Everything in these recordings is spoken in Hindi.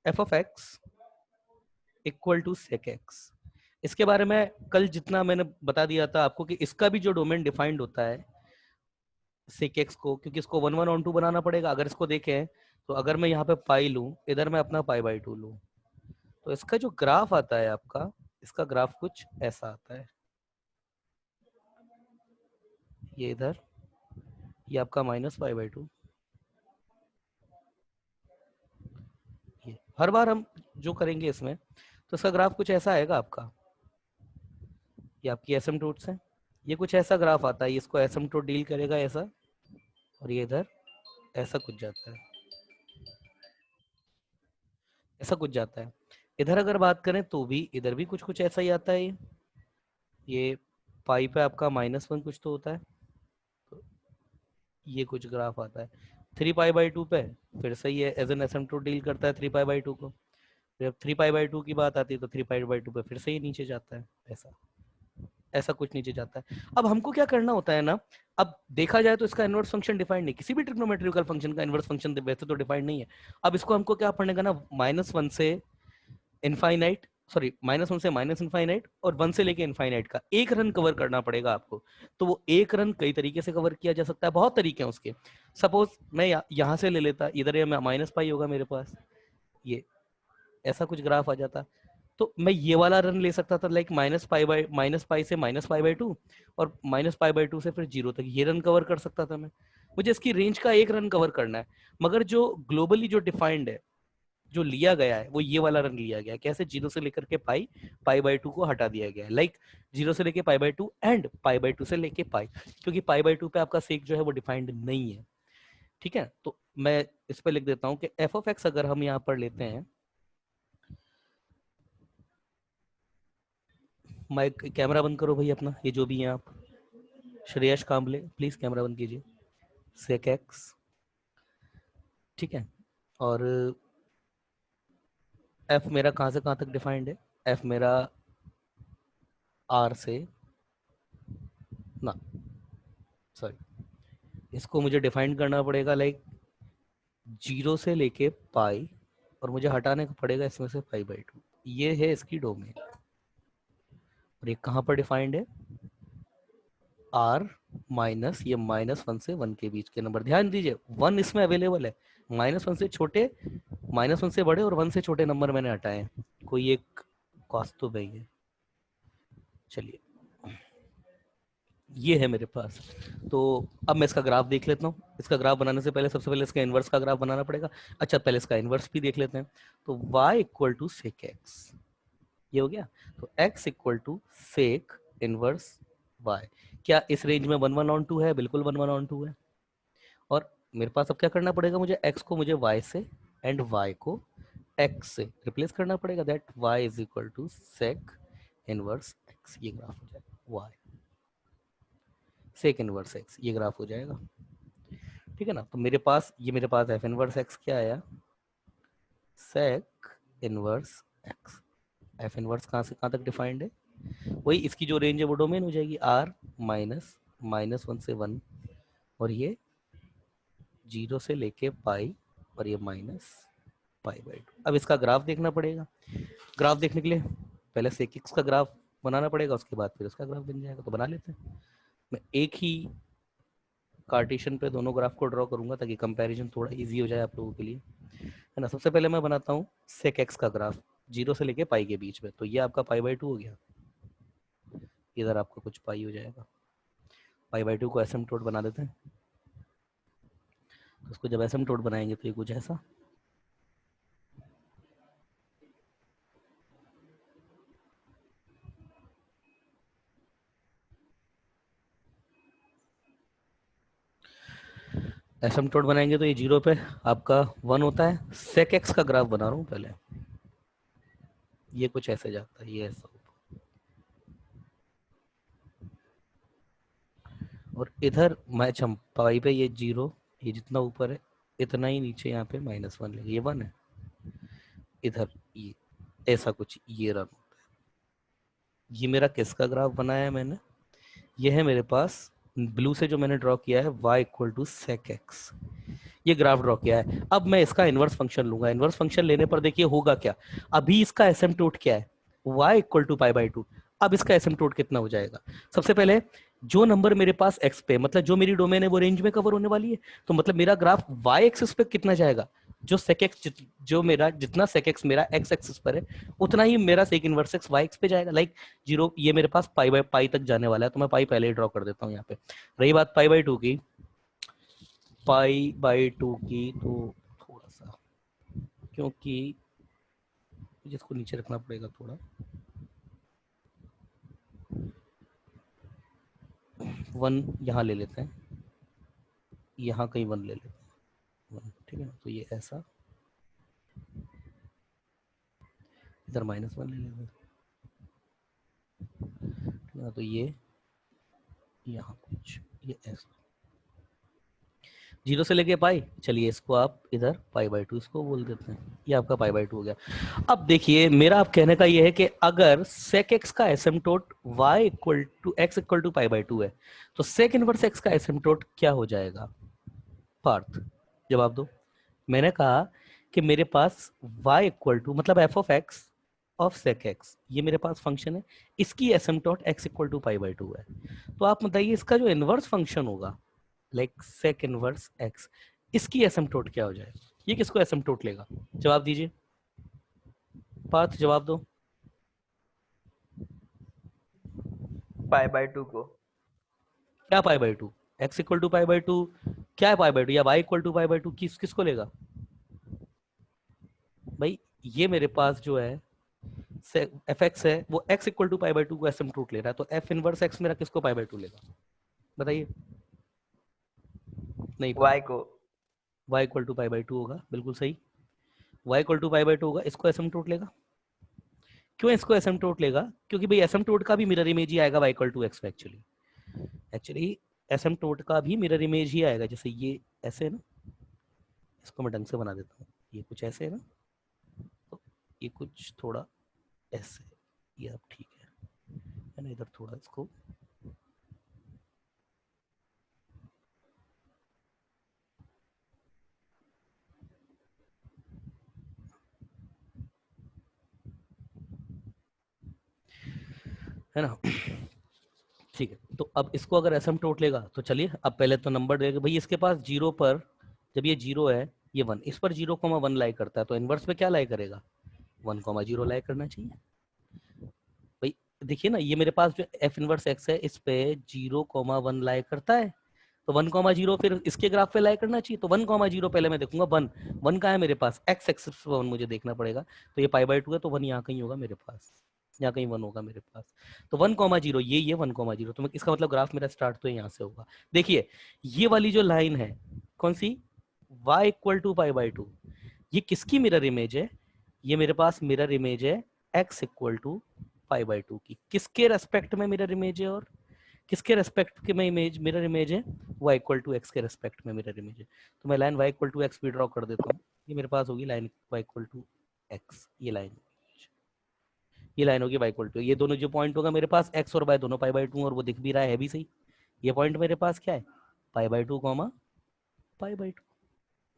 F of X equal to sec X. इसके बारे में कल जितना मैंने बता दिया था आपको कि इसका भी जो डोमेन डिफाइंड होता है सेक एक्स को, क्योंकि इसको 1 1 ऑन 2 बनाना पड़ेगा। अगर इसको देखें तो अगर मैं यहाँ पे पाई लूँ, इधर मैं अपना पाई बाई 2 लूँ, तो इसका जो ग्राफ आता है आपका, इसका ग्राफ कुछ ऐसा आता है। ये इधर, ये आपका माइनस पाई बाई 2। ये हर बार हम जो करेंगे इसमें, तो इसका ग्राफ कुछ ऐसा आएगा आपका। ये आपकी एसिम्पटोट्स है, ये कुछ ऐसा ग्राफ आता है। इसको एसिम्पटोट डील करेगा ऐसा, और ये इधर ऐसा कुछ जाता है, ऐसा कुछ जाता है। इधर अगर बात करें तो भी इधर भी कुछ कुछ ऐसा ही आता है। ये पाई पे आपका -1 कुछ तो होता है, तो ये कुछ ग्राफ आता है 3 पाई बाई 2 पे। फिर सही है, एज एन एसिम्पटोट डील करता है 3 पाई बाई 2 को। जब 3 पाई बाई 2 की बात आती है तो 3 पाई बाई 2 पे फिर से ही नीचे जाता है, ऐसा ऐसा कुछ नीचे जाता है। अब हमको क्या करना होता है ना, अब देखा जाए तो इसका इनवर्स फंक्शन डिफाइंड नहीं, किसी भी ट्रिग्नोमेट्रिकल फंक्शन का इनवर्स फंक्शन वैसे तो डिफाइंड नहीं है। अब इसको हमको क्या पढ़ने का ना, -1 से इनफाइनाइट, सॉरी -1 से माइनस इनफाइनाइट और 1 से लेके इनफाइनाइट का एक रन कवर करना पड़ेगा आपको। तो वो एक रन कई तरीके से कवर किया जा सकता है, बहुत तरीके हैं उसके। सपोज मैं यहाँ से ले लेता, इधर ये माइनस पाई होगा मेरे पास, ये ऐसा कुछ ग्राफ आ जाता, तो मैं ये वाला रन ले सकता था, लाइक माइनस पाई से -पाई/2 और -पाई/2 से फिर 0 तक, ये रन कवर कर सकता था मैं। मुझे इसकी रेंज का एक रन कवर करना है, मगर जो ग्लोबली जो डिफाइंड है, जो लिया गया है, वो ये वाला रन लिया गया है। कैसे? 0 से लेकर के पाई/2 को हटा दिया गया है, लाइक 0 से लेके पाई/2 एंड पाई/2 से लेके पाई, क्योंकि पाई/2 पे आपका सेक जो है वो डिफाइंड नहीं है। ठीक है, तो मैं इस पे लिख देता हूँ कि एफ ऑफ एक्स अगर हम यहाँ पर लेते हैं, माइक कैमरा बंद करो भाई अपना, ये जो भी हैं आप, श्रेयस कांबले प्लीज कैमरा बंद कीजिए। सेक एक्स, ठीक है, और एफ मेरा कहाँ से कहाँ तक डिफाइंड है? एफ मेरा आर से, ना सॉरी, इसको मुझे डिफाइन करना पड़ेगा लाइक 0 से लेके पाई, और मुझे हटाने का पड़ेगा इसमें से पाई/2। ये है इसकी डोमेन, और ये कहाँ पर डिफाइंड है? आर माइनस ये -1 से 1 के बीच के नंबर। ध्यान दीजिए 1 इसमें अवेलेबल है, -1 से छोटे, -1 से बड़े और 1 से छोटे नंबर मैंने हटाए हैं। कोई एक कॉस्ट तो नहीं है। चलिए, ये है मेरे पास। तो अब मैं इसका ग्राफ देख लेता हूँ। इसका ग्राफ बनाने से पहले सबसे पहले इसका इन्वर्स का ग्राफ बनाना पड़ेगा। अच्छा, पहले इसका इन्वर्स भी देख लेते हैं। तो y equal to sec X, ये हो गया। तो x equal to sec inverse y। क्या इस रेंज में 1 1 ऑन 2 है? बिल्कुल 1 1 ऑन 2 है। और मेरे पास अब क्या करना पड़ेगा? मुझे x को मुझे y से एंड y को x से रिप्लेस करना पड़ेगा। That y is equal to sec inverse x, ये ग्राफ हो जाएगा। y सेक इनवर्स x, ये ग्राफ हो जाएगा। ठीक है ना? तो मेरे पास ये, मेरे पास f इनवर्स x क्या आया? Sec inverse x। f inverse कहाँ से कहाँ तक डिफाइंड है? वही इसकी जो रेंज है वो डोमेन हो जाएगी r -1 से 1, और ये 0 से लेके पाई, और ये -पाई/2। अब इसका ग्राफ देखना पड़ेगा। ग्राफ देखने के लिए पहले सेक एक्स का ग्राफ बनाना पड़ेगा, उसके बाद फिर उसका ग्राफ बन जाएगा। तो बना लेते हैं। मैं एक ही कार्टेशियन पे दोनों ग्राफ को ड्रॉ करूंगा ताकि कंपैरिजन थोड़ा इजी हो जाए आप लोगों के लिए, है ना। सबसे पहले मैं बनाता हूँ सेक एक्स का ग्राफ 0 से लेके पाई के बीच में। तो ये आपका पाई/2 हो गया, इधर आपका कुछ पाई हो जाएगा। पाई/2 को एसिम्पटोट बना देते हैं। तो उसको जब एसिम्पटोट बनाएंगे तो ये कुछ ऐसा। एसिम्पटोट बनाएंगे तो ये 0 पे आपका 1 होता है। सेक एक्स का ग्राफ बना रहा हूँ पहले, ये कुछ ऐसे जाता है, ये ऐसा। और इधर मैच हम पाई पे ये 0, ये जितना ऊपर है इतना ही नीचे यहाँ पे -1 लेंगे, ये 1 है। इधर ये ऐसा कुछ ये रन होता है। ये मेरा किसका ग्राफ बनाया है मैंने? ये है मेरे पास ब्लू से जो मैंने ड्रॉ किया है y equal to sec X, ये ग्राफ ड्रॉ किया है। अब मैं इसका इनवर्स फंक्शन लूंगा। इनवर्स फंक्शन लेने पर देखिए होगा क्या, अभी इसका एसिम्प्टोट क्या है, y equal to pi by two. अब इसका एसिम्प्टोट कितना हो जाएगा, सबसे पहले जो नंबर मेरे पास x पे, मतलब जो मेरी डोमेन है वो रेंज में कवर होने वाली है, तो मतलब मेरा ग्राफ y एक्सिस पे कितना जाएगा, जो sec x, जो मेरा जितना sec x मेरा x एक्सिस पर है उतना ही मेरा sec inverse x y x पे जाएगा। लाइक जीरो, ये मेरे पास पाई बाई पाई तक जाने वाला है, तो मैं पाई पहले ही ड्रॉ कर देता हूँ यहाँ पे। रही बात पाई बाई टू की, पाई बाई टू की तो थोड़ा सा, क्योंकि जिसको नीचे रखना पड़ेगा थोड़ा, वन यहाँ ले लेते हैं, यहाँ कहीं वन ले लेते हैं, वन, ठीक है ना। तो ये ऐसा, इधर माइनस वन ले लेते हैं, ठीक है ना। तो ये यहाँ कुछ, ये ऐसा, जीरो से लेके पाई, चलिए इसको आप इधर पाई बाई टू इसको बोल देते हैं, ये आपका पाई बाई टू हो गया। अब देखिए मेरा आप कहने का ये है कि अगर sec x का asymptote y equal to x equal to pi by two है, तो sec इनवर्स x का एसिम्प्टोट क्या हो जाएगा, पार्थ जवाब दो। मैंने कहा कि मेरे पास y इक्वल टू मतलब f of x of sec x, ये मेरे पास फंक्शन है, इसकी asymptote x equal to pi by two है। तो आप बताइए इसका जो इनवर्स फंक्शन होगा, लाइक sec इनवर्स x, इसकी एसिम्प्टोट क्या हो जाएगा, ये किसको एसिम्प्टोट लेगा, जवाब दीजिए पार्थ, जवाब दो। पाई बाई टू को। क्या pi by two, X equal to pi by two, क्या है पाई बाई टू, या Y equal to pi by two, किसको लेगा भाई, ये मेरे पास जो है एफ एक्स है वो X equal to pi by two को एसिम्प्टोट ले रहा है, तो एफ इनवर्स एक्स मेरा किसको पाई बाई टू लेगा, बताइए। नहीं वाई को। Y equal to pi by two होगा, बिल्कुल सही, Y equal to pi by two होगा, इसको एसिम्प्टोट लेगा। क्यों इसको एसिम्प्टोट लेगा, क्योंकि भाई एसिम्प्टोट का भी मिरर इमेज ही आएगा वाई इक्वल टू एक्स में, एक्चुअली एक्चुअली एसिम्प्टोट का भी मिरर इमेज ही आएगा, जैसे ये ऐसे है ना, इसको मैं ढंग से बना देता हूँ, ये कुछ ऐसे है ना, तो ये कुछ थोड़ा ऐसे, ये अब ठीक है ना, इधर थोड़ा इसको, है ना, ठीक है। तो अब इसको अगर एसिम्प्टोट लेगा तो चलिए अब पहले तो नंबर देगा भाई, इसके पास जीरो पर, जब ये जीरो है ये वन, इस पर जीरो कॉमा वन लाई करता है, तो इनवर्स पे क्या लाई करेगा, वन कॉमा जीरो लाई करना चाहिए भाई। देखिए ना ये मेरे पास जो एफ इनवर्स एक्स है इस पे जीरो कॉमा वन लाई करता है, तो वन कॉमा जीरो फिर इसके ग्राफ पे लाई करना चाहिए, तो वन कॉमा जीरो पहले मैं देखूंगा, वन वन कहाँ है मेरे पास, एक्स एक्सिस पे वन मुझे देखना पड़ेगा, तो ये पाई बाई टू है, तो वन यहाँ कहीं होगा मेरे पास, यहाँ कहीं वन होगा मेरे पास, तो वन कॉमा जीरो ये वन कॉमा जीरो, तो इसका मतलब ग्राफ मेरा स्टार्ट तो यहाँ से होगा। देखिए ये वाली जो लाइन है कौन सी, y equal to pi by two, ये किसकी मिरर इमेज है, ये मेरे पास मिरर इमेज है x equal to pi by two की, किसके रेस्पेक्ट में मिरर इमेज है, और किसके रेस्पेक्ट के में इमेज मिरर इमेज है, y इक्वल टू एक्स के रेस्पेक्ट में मिरर इमेज है। तो मैं line y equal to X भी ड्रॉ कर देता हूँ, ये मेरे पास होगी line y equal to X, ये लाइन होगी y इक्वल टू, ये दोनों जो पॉइंट होगा मेरे पास x और y दोनों पाई बाई टू, और वो दिख भी रहा है भी सही, ये पॉइंट मेरे पास क्या है, pi by two comma pi by two,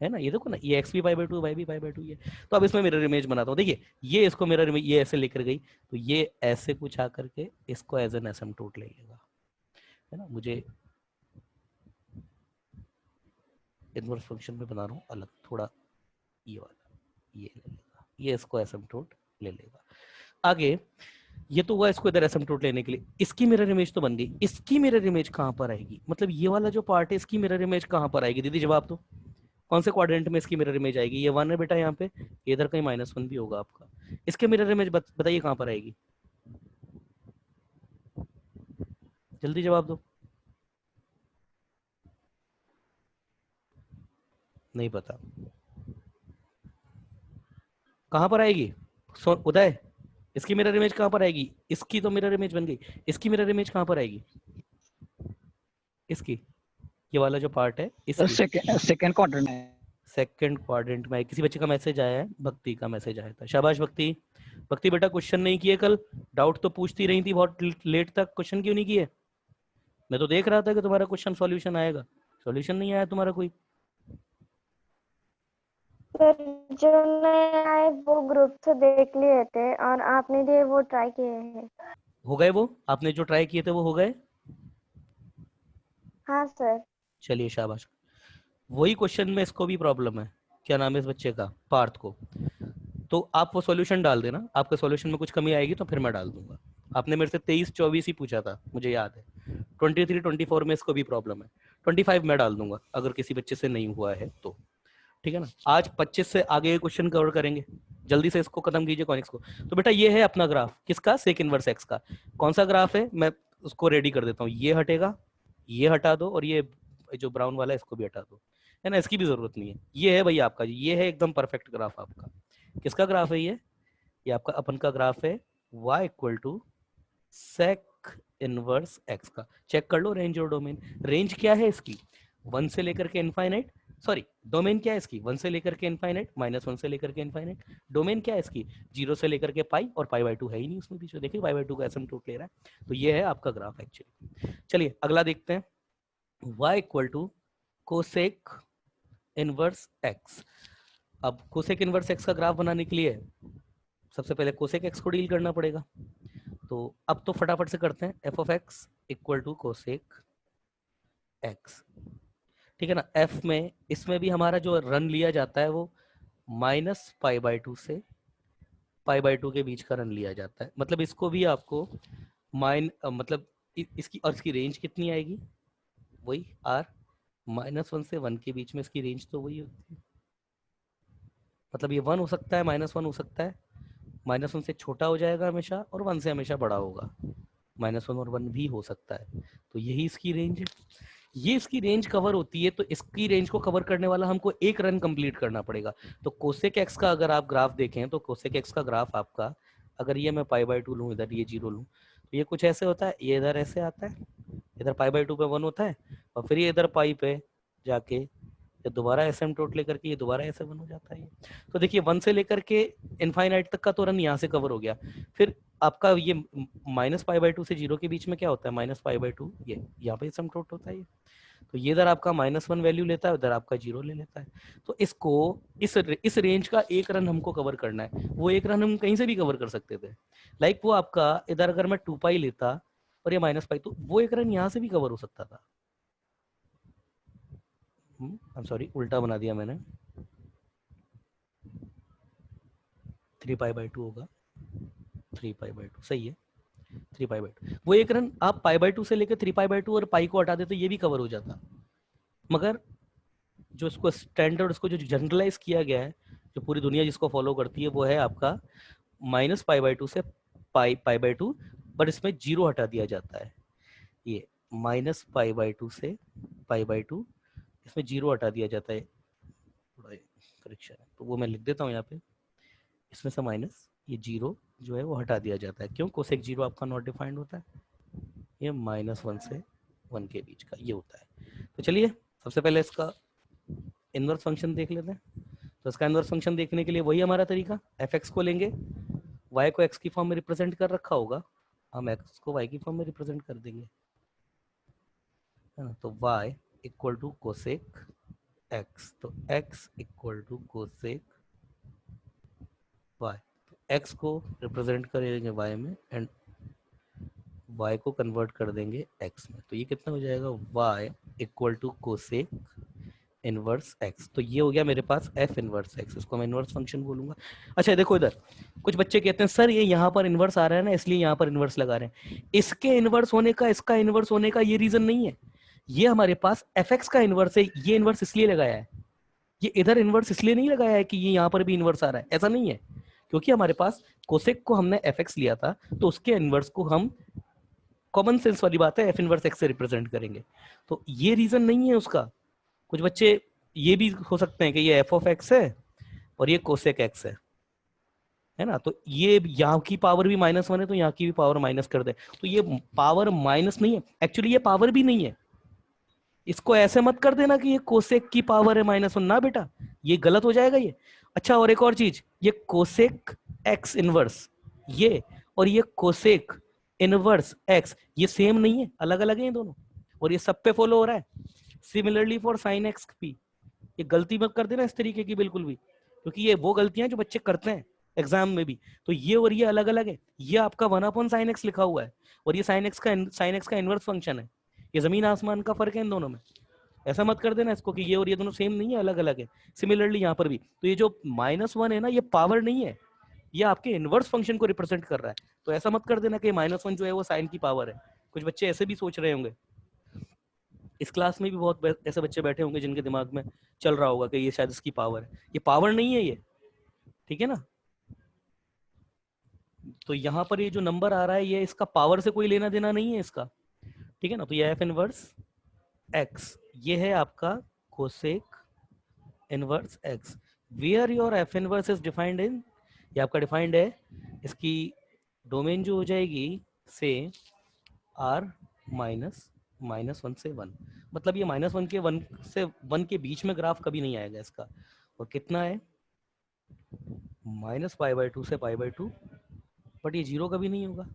है ना, ये देखो ना, ये x भी पाई बाई टू, y भी पाई बाई टू, ये तो अब इसमें मिरर इमेज बनाता हूँ। देखिए ये इसको मिरर इमेज ये ऐसे लेकर गई, तो ये ऐसे कुछ आकर के इसको एज एन एसिम्प्टोट ले लेगा, है ना। मुझे इनवर्स फंक्शन में बना रहा हूँ अलग थोड़ा, ये वाला ये ले लेगा, ये इसको एसिम्प्टोट ले लेगा। आगे ये तो हुआ इसको इधर एसिम्प्टोट लेने के लिए, इसकी मिरर इमेज तो बन गई, इसकी मिरर इमेज कहाँ पर आएगी, मतलब ये वाला जो पार्ट है इसकी मिरर इमेज कहाँ पर आएगी, दीदी जवाब दो, कौन से क्वाड्रेंट में इसकी मिरर इमेज आएगी, ये वन है बेटा यहाँ पे, इधर कहीं माइनस वन भी होगा आपका, इसके मिरर इमेज बताइए कहाँ पर आएगी, जल्दी जवाब दो, नहीं पता कहाँ पर आएगी, उदय इसकी मिरर इमेज कहाँ पर आएगी, इसकी तो मिरर इमेज बन गई, इसकी मिरर इमेज कहाँ पर आएगी, इसकी, ये वाला जो पार्ट है इसकी सेकंड क्वाड्रेंट में, सेकंड क्वाड्रेंट में। किसी बच्चे का मैसेज आया है, भक्ति का मैसेज आया था, शाबाश भक्ति। भक्ति बेटा क्वेश्चन नहीं किए कल, डाउट तो पूछती रही थी बहुत लेट तक, क्वेश्चन क्यों नहीं किए, मैं तो देख रहा था कि तुम्हारा क्वेश्चन सॉल्यूशन आएगा, सॉल्यूशन नहीं आया तुम्हारा कोई। सर जो नहीं आए वो ग्रुप से देख लिए थे और आपने दिए वो ट्राई किए हैं। हो गए वो, आपने जो ट्राई किए थे वो हो गए। हाँ सर। चलिए शाबाश। वही क्वेश्चन में इसको भी प्रॉब्लम है, क्या नाम है इस बच्चे का, पार्थ को। तो आप वो सॉल्यूशन डाल देना, आपके सॉल्यूशन में कुछ कमी आएगी तो फिर मैं डाल दूंगा। आपने मेरे से 23-24 ही पूछा था, मुझे याद है। 23-24 में इसको भी प्रॉब्लम है। 25 मैं डाल दूंगा अगर किसी बच्चे से नहीं हुआ है तो। ठीक है ना, आज 25 से आगे क्वेश्चन कवर करेंगे, जल्दी से इसको खत्म कीजिए कॉनिक्स को। तो बेटा ये है अपना ग्राफ, किसका, सेक इनवर्स एक्स का। कौन सा ग्राफ है, मैं उसको रेडी कर देता हूँ। ये हटेगा, ये हटा दो, और ये जो ब्राउन वाला है इसको भी हटा दो, है ना, इसकी भी जरूरत नहीं है। ये है भाई आपका, ये है एकदम परफेक्ट ग्राफ आपका। किसका ग्राफ है ये आपका अपन का ग्राफ है, y equal to sec inverse x का। चेक कर लो रेंज और डोमेन। रेंज क्या है इसकी, 1 से लेकर के इनफाइनाइट, सॉरी डोमेन क्या है इसकी, 1 से लेकर के इनफाइनाइट, -1 से लेकर के इनफाइनाइट। डोमेन क्या है इसकी, 0 से लेकर के पाई, और π/2 है ही नहीं उसमें पीछे, देखिए π/2 का एसिम्पटोट ले रहा है। तो ये है आपका ग्राफ एक्चुअली। चलिए अगला देखते हैं, y equal to cosec inverse x। अब कोसेक इनवर्स x का ग्राफ बनाने के लिए सबसे पहले कोसेक x को डील करना पड़ेगा। तो अब तो फटाफट से करते हैं, F of X equal to cosec X. ठीक है ना, एफ में इसमें भी हमारा जो रन लिया जाता है वो -π/2 से π/2 के बीच का रन लिया जाता है। मतलब इसको भी आपको मतलब इसकी, और इसकी रेंज कितनी आएगी, वही r, -1 से 1 के बीच में इसकी रेंज तो वही होती है। मतलब ये 1 हो सकता है, -1 हो सकता है, -1 से छोटा हो जाएगा हमेशा, और 1 से हमेशा बड़ा होगा। -1 और 1 भी हो सकता है। तो यही इसकी रेंज है। ये इसकी रेंज कवर होती है, तो इसकी रेंज को कवर करने वाला हमको एक रन कंप्लीट करना पड़ेगा। तो कोसेक एक्स का अगर आप ग्राफ देखें, तो कोसेक एक्स का ग्राफ आपका, अगर ये मैं π/2 लूँ, इधर ये 0 लूँ, तो ये कुछ ऐसे होता है, ये इधर ऐसे आता है, इधर π/2 पे 1 होता है, और फिर ये इधर पाई पे जाके ये दोबारा एसिम्पटोट लेकर के ये दोबारा ऐसे 1 हो जाता है। तो देखिए 1 से लेकर के इनफाइनाइट तक का तो रन यहाँ से कवर हो गया। फिर आपका ये -π/2 से 0 के बीच में क्या होता है, -π/2, ये यहाँ पे एसिम्पटोट होता है ये। तो ये इधर आपका -1 वैल्यू लेता है, उधर आपका 0 ले लेता है। तो इसको इस रेंज का एक रन हमको कवर करना है। वो एक रन हम कहीं से भी कवर कर सकते थे, लाइक वो आपका इधर अगर मैं 2π लेता और ये -π, तो वो एक रन यहाँ से भी कवर हो सकता था। आई एम सॉरी, उल्टा बना दिया मैंने, 3π/2 होगा, 3π/2 सही है, 3π/2। वो एक रन आप π/2 से लेकर 3π/2 और पाई को हटा दे तो ये भी कवर हो जाता। मगर जो इसको स्टैंडर्ड, उसको जो जनरलाइज किया गया है, जो पूरी दुनिया जिसको फॉलो करती है, वो है आपका -π/2 से π/2, बट इसमें 0 हटा दिया जाता है। ये -π/2 से π/2, इसमें 0 हटा दिया जाता है, थोड़ा करेक्शन है तो वो मैं लिख देता हूँ यहाँ पे, इसमें से माइनस ये 0 जो है वो हटा दिया जाता है। क्यों, कोसेक 0 आपका नॉट डिफाइंड होता है, ये -1 से 1 के बीच का ये होता है। तो चलिए सबसे पहले इसका इनवर्स फंक्शन देख लेते हैं। तो इसका इनवर्स फंक्शन देखने के लिए वही हमारा तरीका, एफ एक्स को लेंगे, वाई को एक्स की फॉर्म में रिप्रेजेंट कर रखा होगा, हम एक्स को वाई की फॉर्म में रिप्रेजेंट कर देंगे, है ना। तो y equal to cosec x, तो x equal to cosec y। तो x को रिप्रेजेंट करेंगे y में एंड y को कन्वर्ट कर देंगे x में। तो ये कितना हो जाएगा, y equal to cosec inverse x। तो ये हो गया मेरे पास f इनवर्स x, इसको मैं इनवर्स फंक्शन बोलूंगा। अच्छा देखो इधर कुछ बच्चे कहते हैं सर ये यहाँ पर इनवर्स आ रहा है ना, इसलिए यहाँ पर इनवर्स लगा रहे हैं। इसके इनवर्स होने का, इसका इनवर्स होने का ये रीजन नहीं है। ये हमारे पास fx का इनवर्स है, ये इनवर्स इसलिए लगाया है। ये इधर इनवर्स इसलिए नहीं लगाया है कि ये यहाँ पर भी इनवर्स आ रहा है, ऐसा नहीं है। क्योंकि हमारे पास कोसेक को हमने fx लिया था, तो उसके इनवर्स को हम, कॉमन सेंस वाली बात है, f इनवर्स x से रिप्रेजेंट करेंगे। तो ये रीजन नहीं है उसका। कुछ बच्चे ये भी हो सकते हैं कि ये f ऑफ x है और ये कोसेक x है ना। तो ये यहाँ की पावर भी -1 है, तो यहाँ की भी पावर माइनस कर दे, तो ये पावर माइनस नहीं है, एक्चुअली ये पावर भी नहीं है। इसको ऐसे मत कर देना कि ये कोसेक की पावर है -1, ना बेटा, ये गलत हो जाएगा ये। अच्छा और एक और चीज, ये कोसेक x इनवर्स ये, और ये कोसेक इनवर्स x, ये सेम नहीं है, अलग अलग है ये दोनों। और ये सब पे फॉलो हो रहा है। सिमिलरली फॉर साइन एक्स भी, ये गलती मत कर देना इस तरीके की बिल्कुल भी, क्योंकि ये वो गलतियां जो बच्चे करते हैं एग्जाम में भी। तो ये और ये अलग अलग है, ये आपका 1/sin x लिखा हुआ है और ये साइन एक्स का इनवर्स फंक्शन है। ये जमीन आसमान का फर्क है इन दोनों में। ऐसा मत कर देना इसको कि ये और ये दोनों सेम नहीं है, अलग अलग है। सिमिलरली यहाँ पर भी, तो ये जो -1 है ना, ये पावर नहीं है, ये आपके इनवर्स फंक्शन को रिप्रेजेंट कर रहा है। तो ऐसा मत कर देना कि -1 जो है वो साइन की पावर है। कुछ बच्चे ऐसे भी सोच रहे होंगे, इस क्लास में भी बहुत ऐसे बच्चे बैठे होंगे जिनके दिमाग में चल रहा होगा कि ये शायद इसकी पावर है। ये पावर नहीं है ये, ठीक है ना। तो यहाँ पर ये जो नंबर आ रहा है, ये इसका पावर से कोई लेना देना नहीं है इसका, ठीक है ना। तो ये एफ इनवर्स एक्स, ये है आपका cosec inverse X. Where your F inverse is defined in, ये आपका डिफाइंड है, इसकी डोमेन जो हो जाएगी से आर -1 से 1, मतलब ये -1 के 1 से 1 के बीच में ग्राफ कभी नहीं आएगा इसका। और कितना है, -π/2 से π/2, बट ये 0 कभी नहीं होगा,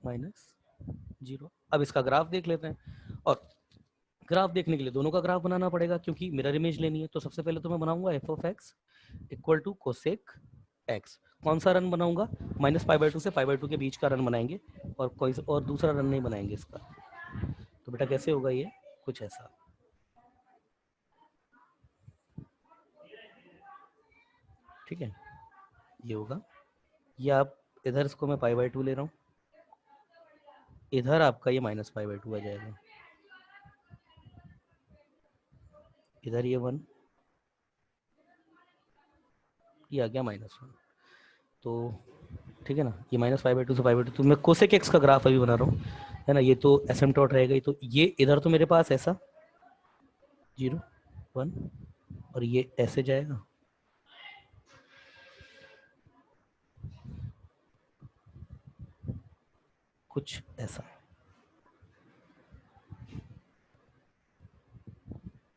-0। अब इसका ग्राफ देख लेते हैं, और ग्राफ देखने के लिए दोनों का ग्राफ बनाना पड़ेगा क्योंकि मिरर इमेज लेनी है। तो सबसे पहले तो मैं बनाऊंगा F of X equal to cosec X. कौन सा रन बनाऊंगा, -π/2 से π/2 के बीच का रन बनाएंगे, और कोई और दूसरा रन नहीं बनाएंगे इसका। तो बेटा कैसे होगा ये, कुछ ऐसा, ठीक है, ये होगा। ये आप इधर इसको मैं π/2 ले रहा हूँ, इधर आपका ये -π/2 आ जाएगा, इधर ये 1, ये आ गया -1। तो ठीक है ना, ये -π/2 से π/2, तो मैं कोसेक एक्स का ग्राफ अभी बना रहा हूँ, है ना। ये तो एसिम्पटोट रहेगा ही, तो ये इधर तो मेरे पास ऐसा 0 1, और ये ऐसे जाएगा, कुछ ऐसा,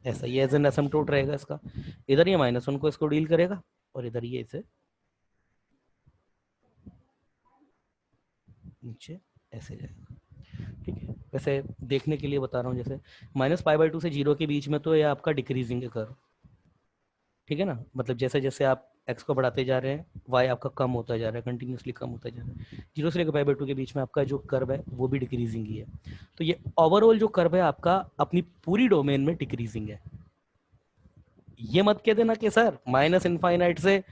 ऐसा ये एज एन एसिम्पटोट रहेगा इसका। इधर ये -1 को इसको डील करेगा, और इधर ये इसे नीचे ऐसे जाएगा, ठीक है। वैसे देखने के लिए बता रहा हूँ, जैसे -π/2 से 0 के बीच में तो ये आपका डिक्रीजिंग है कर्व, ठीक है ना। मतलब जैसे जैसे आप x को बढ़ाते जा रहे हैं, y आपका कम होता जा रहा है, कंटिन्यूसली कम होता जा रहा है। 0 से लेकर π/2 के बीच में आपका जो कर्व है वो भी डिक्रीजिंग ही है। तो ये ओवरऑल जो कर्व है आपका अपनी पूरी डोमेन में डिक्रीजिंग है। ये मत कह देना कि सर -इनफाइनाइट से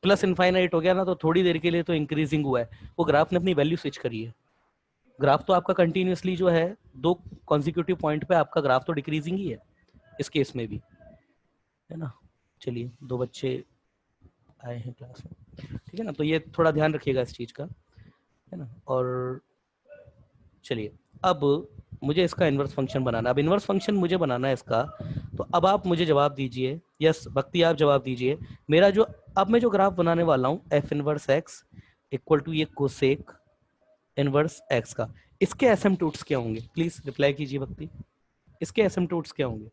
+इनफाइनाइट हो गया ना, तो थोड़ी देर के लिए तो इंक्रीजिंग हुआ है। वो ग्राफ ने अपनी वैल्यू स्विच करी है। ग्राफ तो आपका कंटिन्यूसली जो है 2 कॉन्सिक्यूटिव पॉइंट पे आपका ग्राफ तो डिक्रीजिंग ही है इस केस में भी, है ना। चलिए 2 बच्चे आए हैं क्लास में, ठीक है ना। तो ये थोड़ा ध्यान रखिएगा इस चीज़ का, है ना। और चलिए, अब मुझे इसका इन्वर्स फंक्शन बनाना। अब इन्वर्स फंक्शन मुझे बनाना है इसका, तो अब आप मुझे जवाब दीजिए, यस भक्ति आप जवाब दीजिए। मेरा जो अब मैं जो ग्राफ बनाने वाला हूँ F inverse X equal to ये कोसेक इनवर्स एक्स का, इसके एसिम्पटोट्स क्या होंगे, प्लीज रिप्लाई कीजिए भक्ति। इसके एसिम्पटोट्स क्या होंगे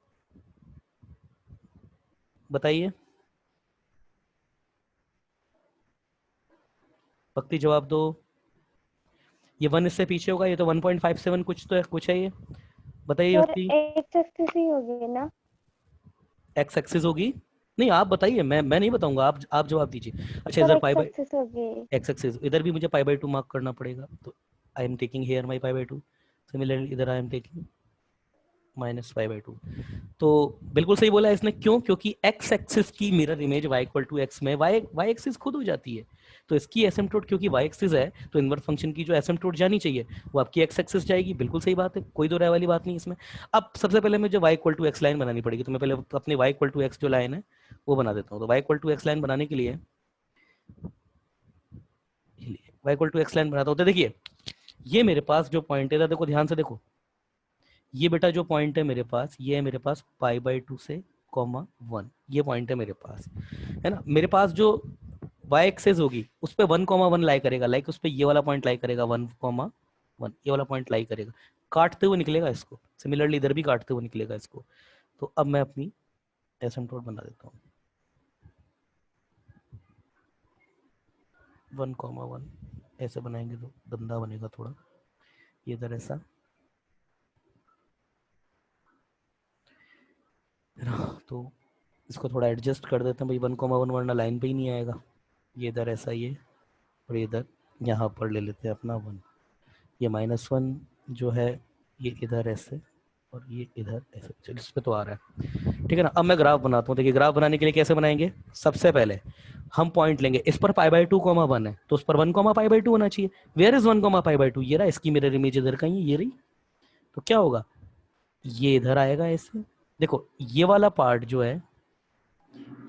बताइए, भक्ति जवाब दो। ये 1 इससे पीछे होगा, ये तो 1.57 कुछ तो है, कुछ है ये, बताइए सर भक्ति। एक्स एक्सिस ही होगी ना? एक्स एक्सिस होगी, नहीं आप बताइए, मैं नहीं बताऊंगा, आप जवाब दीजिए। अच्छा सर इधर एक्स एक्सिस होगी। एक्स एक्सिस, इधर भी मुझे π/2 मार्क करना पड़ेगा, तो I am taking here my π/2। Similarly इधर आई एम टेकिंग -π/2। तो बिल्कुल सही बोला इसने, क्यों, क्योंकि एक्स एक्सिस की mirror image y equal to X में y एक्सिस खुद हो जाती है। तो इसकी एसिम्पटोट क्योंकि y एक्सिस है, तो इन्वर्स फंक्शन की जो एसिम्पटोट जानी चाहिए वो आपकी x एक्सिस जाएगी। बिल्कुल सही बात है, कोई दो राय वाली बात नहीं इसमें। अब सबसे पहले मुझे y equal to X line बनानी पड़ेगी, तो मैं पहले अपने y इक्वल टू एक्स जो लाइन है वो बना देता हूँ। तो y equal to X line बनाने के लिए y equal to X line बनाता हूँ। तो देखिए ये मेरे पास जो पॉइंट है, देखो ध्यान से देखो, ये बेटा जो पॉइंट है मेरे पास, ये है मेरे पास π/2 से (1), ये पॉइंट है मेरे पास, है ना। मेरे पास जो y एक्सेस होगी उस पे 1,1 लाई करेगा, लाइक उस पे ये वाला पॉइंट लाई करेगा 1,1, ये वाला पॉइंट लाई करेगा, काटते हुए निकलेगा इसको। सिमिलरली इधर भी काटते हुए निकलेगा इसको। तो अब मैं अपनी एसिम्पटोट बना देता हूँ 1,1, ऐसे बनाएंगे तो गंदा बनेगा थोड़ा, ये इधर ऐसा, तो इसको थोड़ा एडजस्ट कर देते हैं भाई, 1,1 वरना लाइन पे ही नहीं आएगा। ये इधर ऐसा ही है और इधर यहाँ पर ले लेते हैं अपना 1। ये -1 जो है ये इधर ऐसे और ये इधर ऐसे, चलिए इस पे तो आ रहा है, ठीक है ना। अब मैं ग्राफ बनाता हूँ। देखिए ग्राफ बनाने के लिए कैसे बनाएंगे, सबसे पहले हम पॉइंट लेंगे, इस पर π/2, 1 है तो उस पर 1, π/2 होना चाहिए। वेयर इज 1, π/2, ये रहा, इसकी मिरर इमेज इधर कहीं ये रही। तो क्या होगा, ये इधर आएगा ऐसे। देखो ये वाला पार्ट जो है,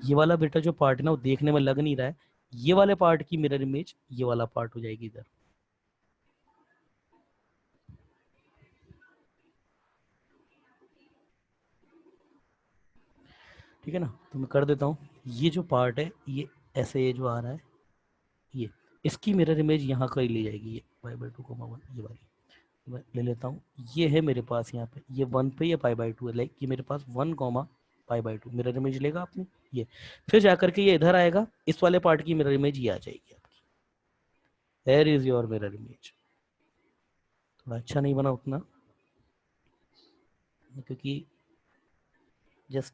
ये वाला बेटा जो पार्ट है ना, वो देखने में लग नहीं रहा है, ये वाले पार्ट की मिरर इमेज ये वाला पार्ट हो जाएगी इधर। ठीक है ना। तो मैं कर देता हूँ, ये जो पार्ट है ये ऐसे, ये जो आ रहा है ये, इसकी मिरर इमेज यहाँ कहीं ले जाएगी, ये π/2, 1 ये वाली मैं ले लेता हूँ। ये है मेरे पास यहाँ पे, ये 1 पे, ये π/2 है, लाइक ये मेरे पास 1, π/2 मिरर इमेज लेगा आपने ये। फिर जाकर के ये इधर आएगा, इस वाले पार्ट की मिरर इमेज ये आ जाएगी आपकी। Where is your mirror image. थोड़ा अच्छा नहीं बना उतना, क्योंकि जस्ट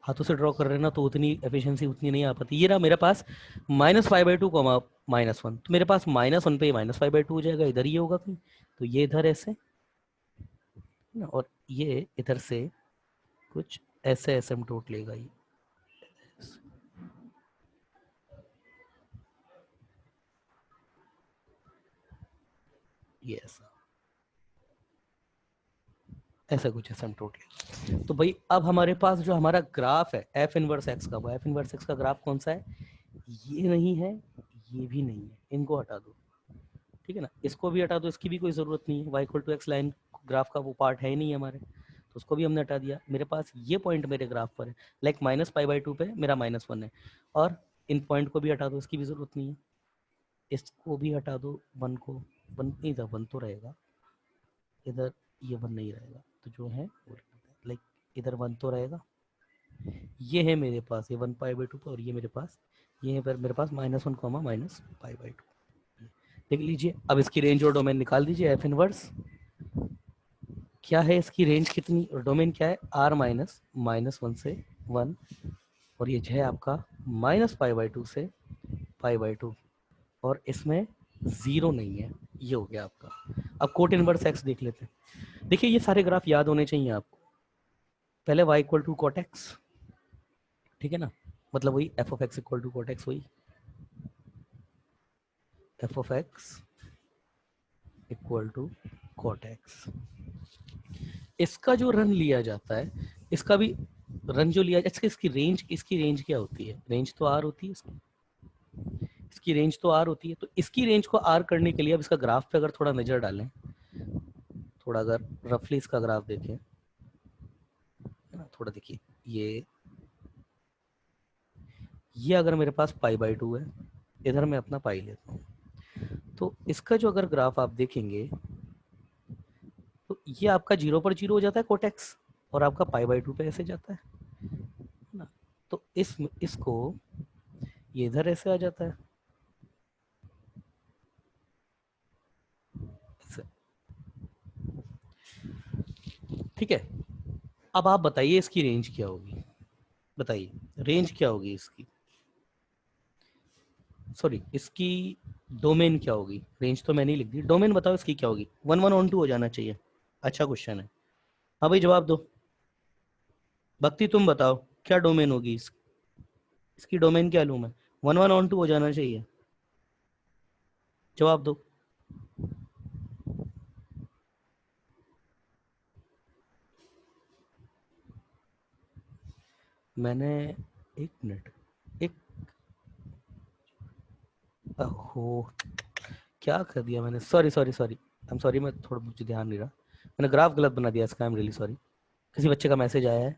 हाथों से ड्रॉ कर रहे हैं ना, तो उतनी एफिशिएंसी उतनी नहीं आ पाती। ये रहा मेरे पास -π/2, -1, तो मेरे पास -1 पे -π/2 हो जाएगा, इधर ये होगा कहीं, तो ये इधर ऐसे ना, और ये इधर से कुछ ऐसे एसिम्पटोट लेगा ये ऐसा कुछ एसिम्पटोट लेगा। तो भाई अब हमारे पास जो हमारा ग्राफ है f इनवर्स x का, वो f इनवर्स x का ग्राफ कौन सा है, ये नहीं है, ये भी नहीं है, इनको हटा दो। ठीक है ना, इसको भी हटा दो, इसकी भी कोई ज़रूरत नहीं है, y=x लाइन ग्राफ का वो पार्ट है ही नहीं हमारे, तो उसको भी हमने हटा दिया। मेरे पास ये पॉइंट मेरे ग्राफ पर है, लाइक -π/2 पे मेरा -1 है, और इन पॉइंट को भी हटा दो, इसकी भी ज़रूरत नहीं है। इसको भी हटा दो, 1 को, 1 नहीं था, 1 तो रहेगा इधर, ये 1 नहीं रहेगा, तो जो है लाइक इधर 1 तो रहेगा। ये है मेरे पास, ये 1π/2 पे, और ये मेरे पास, ये है पर मेरे पास -1, -π/2। देख लीजिए, अब इसकी रेंज और डोमेन निकाल दीजिए। f इनवर्स क्या है, इसकी रेंज कितनी और डोमेन क्या है, r -1 से 1, और ये है आपका -π/2 से π/2, और इसमें 0 नहीं है, ये हो गया आपका। अब कोट इनवर्स x देख लेते हैं। देखिए ये सारे ग्राफ याद होने चाहिए आपको। पहले y = cot x, ठीक है ना, मतलब वही f(x) = cot x, वही f(x) = cot x। इसका जो रन लिया जाता है, इसका भी रन जो लिया जाता है, इसकी रेंज क्या होती है, रेंज तो r होती है इसकी रेंज तो r होती है। तो इसकी रेंज को r करने के लिए अब इसका ग्राफ पे अगर थोड़ा नजर डालें, थोड़ा अगर रफली इसका ग्राफ देखें, है ना, थोड़ा देखिए, ये अगर मेरे पास π/2 है, इधर मैं अपना पाई लेता हूँ, तो इसका जो अगर ग्राफ आप देखेंगे, तो ये आपका 0 पर 0 हो जाता है कोटेक्स, और आपका π/2 पे ऐसे जाता है ना। तो इसको ये इधर ऐसे आ जाता है ऐसे। ठीक है, अब आप बताइए इसकी रेंज क्या होगी, बताइए रेंज क्या होगी इसकी, सॉरी इसकी डोमेन क्या होगी। रेंज तो मैंने ही लिख दी, डोमेन बताओ इसकी क्या होगी। 1, 1 on 2 हो जाना चाहिए। अच्छा क्वेश्चन है, हाँ भाई जवाब दो। भक्ति तुम बताओ क्या डोमेन होगी इसकी डोमेन क्या लूँ मैं। 1, 1 on 2 हो जाना चाहिए, जवाब दो। मैंने एक मिनट, एक ओहो क्या कर दिया मैंने, sorry sorry sorry, I am sorry, मैं थोड़ा मुझे ध्यान नहीं रहा, मैंने ग्राफ गलत बना दिया इसका, आई एम रियली सॉरी। किसी बच्चे का मैसेज आया है,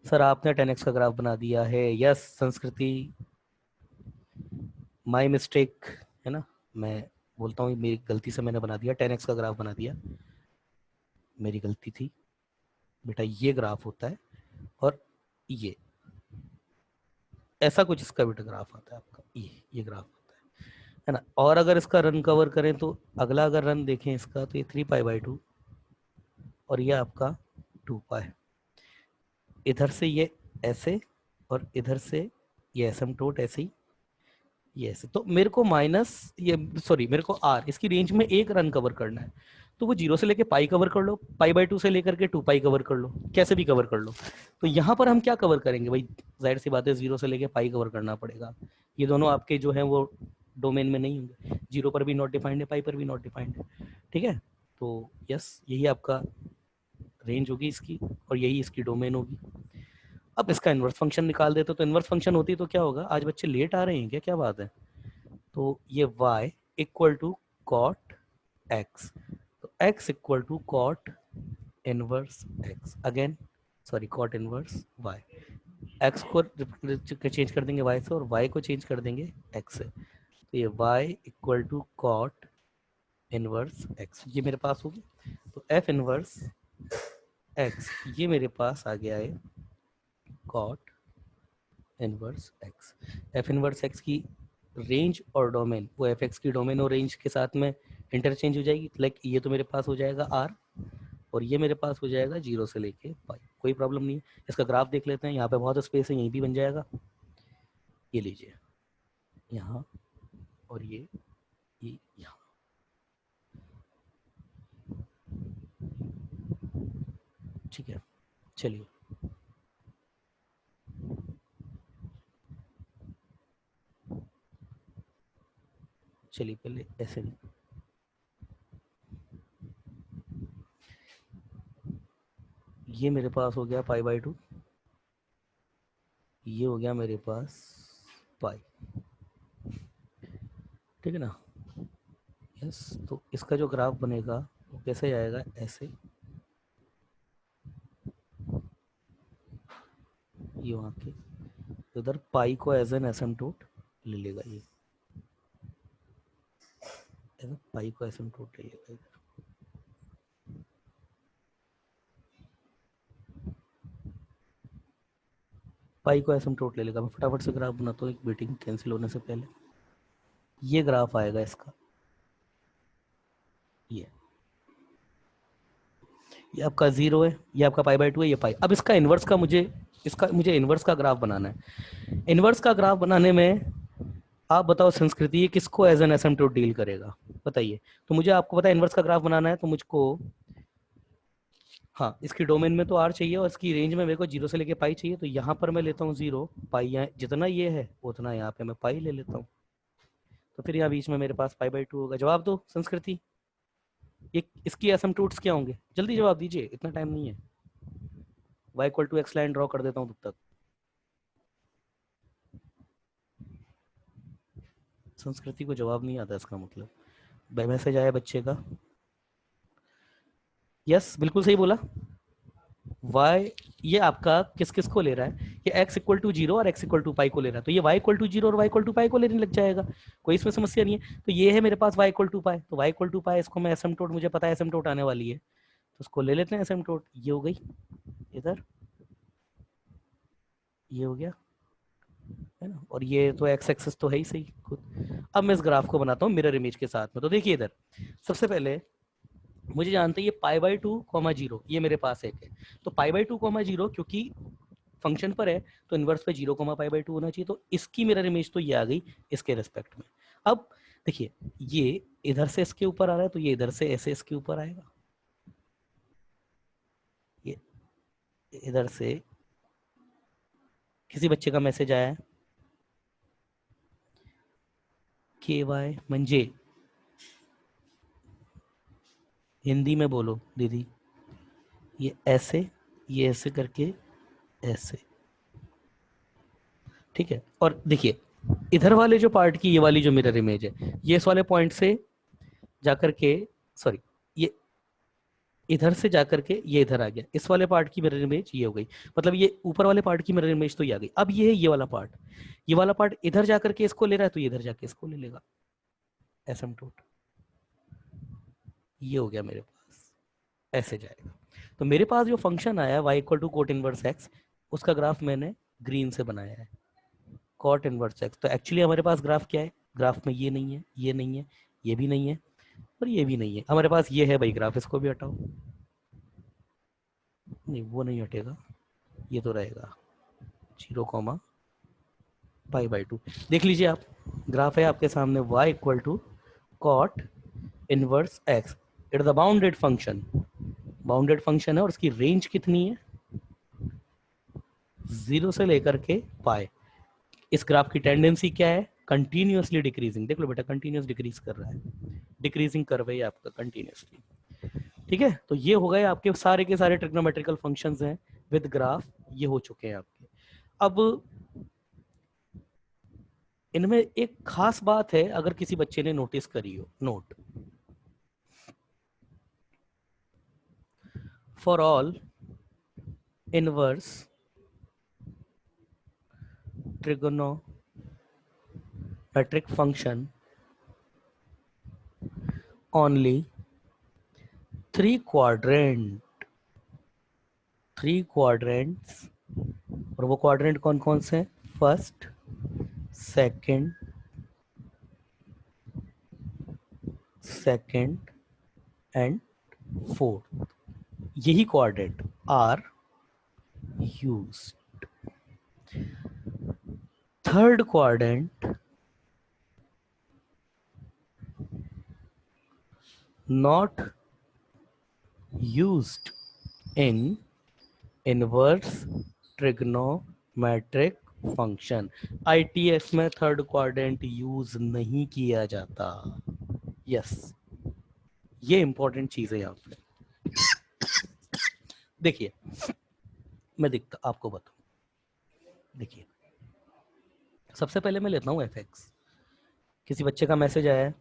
सर आपने 10x का ग्राफ बना दिया है। यस संस्कृति, माय मिस्टेक, है ना, मैं बोलता हूँ मेरी गलती से मैंने बना दिया, 10x का ग्राफ बना दिया, मेरी गलती थी बेटा। ये ग्राफ होता है, और ये ऐसा कुछ इसका बेटा ग्राफ आता है आपका, ये ग्राफ होता है ना। और अगर इसका रन कवर करें, तो अगला अगर रन देखें इसका, तो ये 3π/2, और ये आपका 2π। इधर से ये ऐसे और इधर से ये एसिम्प्टोट ऐसे ही, ये ऐसे। तो मेरे को माइनस ये सॉरी मेरे को आर इसकी रेंज में एक रन कवर करना है, तो वो 0 से लेके पाई कवर कर लो, पाई/2 से लेकर के 2 पाई कवर कर लो, कैसे भी कवर कर लो। तो यहाँ पर हम क्या कवर करेंगे भाई, जाहिर सी बात है 0 से लेके पाई कवर करना पड़ेगा। ये दोनों आपके जो है वो डोमेन में नहीं होंगे, 0 पर भी नॉट डिफाइंड है, पाई पर भी नॉट डिफाइंड है, ठीक है। तो यस, यही आपका रेंज होगी इसकी और यही इसकी डोमेन होगी। अब इसका इन्वर्स फंक्शन निकाल देते तो इन्वर्स फंक्शन होती तो क्या होगा, आज बच्चे लेट आ रहे हैं क्या, क्या बात है। तो ये y equal to cot x, तो x equal to cot inverse x, again sorry cot inverse y, x को चेंज कर देंगे y से और y को चेंज कर देंगे x से, तो ये y equal to cot inverse x ये मेरे पास होगी। तो f इनवर्स x ये मेरे पास आ गया है cot inverse x। f inverse x की रेंज और डोमेन वो एफ एक्स की डोमेन और रेंज के साथ में इंटरचेंज हो जाएगी। लाइक ये तो मेरे पास हो जाएगा आर और ये मेरे पास हो जाएगा 0 से लेके पाई, कोई प्रॉब्लम नहीं है। इसका ग्राफ देख लेते हैं, यहाँ पे बहुत स्पेस है, यहीं भी बन जाएगा। ये लीजिए यहाँ और ये यहाँ, ठीक है। चलिए चलिए पहले ऐसे नहीं, ये मेरे पास हो गया पाई/2, ये हो गया मेरे पास पाई, ठीक है ना। यस, तो इसका जो ग्राफ बनेगा वो कैसे आएगा, ऐसे ये वहाँ के इधर पाई को एज एन एसिम्प्टोट ले लेगा, ये पाई को एसिम्प्टोट ले लेगा इधर। पाई को एसिम्प्टोट ले लेगा। मैं फटाफट से ग्राफ बनाता हूँ एक मीटिंग कैंसिल होने से पहले। ये ग्राफ आएगा इसका, ये आपका 0 है, ये आपका पाई/2 है, ये पाई। अब इसका इन्वर्स का मुझे इन्वर्स का ग्राफ बनाना है। इन्वर्स का ग्राफ बनाने में आप बताओ संस्कृति ये किसको एज एन एसिम्प्टोट डील करेगा, बताइए। तो मुझे आपको पता है इन्वर्स का ग्राफ बनाना है, तो मुझको हाँ इसकी डोमेन में तो आर चाहिए और इसकी रेंज में मेरे को 0 से लेके पाई चाहिए। तो यहाँ पर मैं लेता हूँ 0, पाई यहाँ जितना ये है उतना यहाँ पे मैं पाई ले लेता हूँ। तो फिर यहाँ बीच में मेरे पास पाई/2 होगा। जवाब दो संस्कृति, ये इसकी एसिम्प्टोट्स क्या होंगे, जल्दी जवाब दीजिए, इतना टाइम नहीं है। y equal to X line draw कर देता हूँ तब तक। संस्कृति को जवाब नहीं आता, इसका मतलब मैसेज आया बच्चे का। यस बिल्कुल सही बोला। y ये आपका किस किस को ले रहा है, ये x इक्वल टू 0 और x इक्वल टू पाई को ले रहा है, तो ये y इक्वल टू 0 और y इक्वल टू पाई को लेने लग जाएगा, कोई इसमें समस्या नहीं है। तो ये है मेरे पास y इक्वल टू पाई, तो y इक्वल टू पाई इसको मैं एसिम्प्टोट, मुझे पता है एसिम्प्टोट आने वाली है तो उसको ले लेते हैं एसिम्प्टोट। ये हो गई इधर, ये हो गया है ना, और ये तो एक्स एक्सिस तो है ही सही खुद। अब मैं इस ग्राफ को बनाता हूँ मिरर इमेज के साथ में। तो देखिए इधर सबसे पहले मुझे जानते हैं ये पाई/2, 0 ये मेरे पास एक है, तो पाई/2, 0 क्योंकि फंक्शन पर है तो इनवर्स पे 0, पाई/2 होना चाहिए। तो इसकी मिरर इमेज तो ये आ गई इसके रिस्पेक्ट में। अब देखिए ये इधर से इसके ऊपर आ रहा है तो ये इधर से ऐसे इसके ऊपर आएगा, ये इधर से किसी बच्चे का मैसेज आया है KY म्हणजे हिंदी में बोलो दीदी, ये ऐसे करके ऐसे, ठीक है। और देखिए इधर वाले जो पार्ट की ये वाली जो मिरर इमेज है ये इस वाले पॉइंट से जाकर के सॉरी ये इधर से जाकर के ये इधर आ गया, इस वाले पार्ट की मिरर इमेज ये हो गई, मतलब ये ऊपर वाले पार्ट की मिरर इमेज तो ये आ गई। अब ये है ये वाला पार्ट इधर जाकर के इसको ले रहा है तो ये इधर जाके इसको ले लेगा एसिम्प्टोट, ये हो गया मेरे पास, ऐसे जाएगा। तो मेरे पास जो फंक्शन आया y equal to cot inverse X, उसका ग्राफ मैंने ग्रीन से बनाया है, कॉट इनवर्स एक्स। तो एक्चुअली हमारे पास ग्राफ क्या है, ग्राफ में ये नहीं है, ये नहीं है, ये भी नहीं है और ये भी नहीं है, हमारे पास ये है भाई ग्राफ, इसको भी हटाओ, नहीं वो नहीं हटेगा, ये तो रहेगा 0, π/2। देख लीजिए आप, ग्राफ है आपके सामने, y equal to cot inverse x, it is the bounded function, bounded function है और उसकी रेंज कितनी है 0 से लेकर के पाई। इस ग्राफ की टेंडेंसी क्या है, कंटिन्यूअसली डिक्रीजिंग। देख लो बेटा, कंटिन्यूअस डिक्रीज कर रहा है, डिक्रीजिंग कर्व है आपका कंटिन्यूअसली। ठीक है, तो ये हो गए आपके सारे के सारे ट्रिग्नोमेट्रिकल फंक्शंस हैं विद ग्राफ, ये हो चुके हैं आपके। अब इनमें एक खास बात है, अगर किसी बच्चे ने नोटिस करी हो, note, for all inverse trigonometric function only three quadrants, और वो क्वाड्रेंट कौन कौन से हैं, फर्स्ट, सेकंड एंड फोर्थ, यही quadrant are used. Third quadrant not used in inverse trigonometric function। ITS में थर्ड क्वाड्रेंट यूज नहीं किया जाता। यस, ये इंपॉर्टेंट चीज है यहाँ पे। देखिए, मैं दिखता आपको बताऊं, देखिए सबसे पहले मैं लेता हूं fx। किसी बच्चे का मैसेज आया है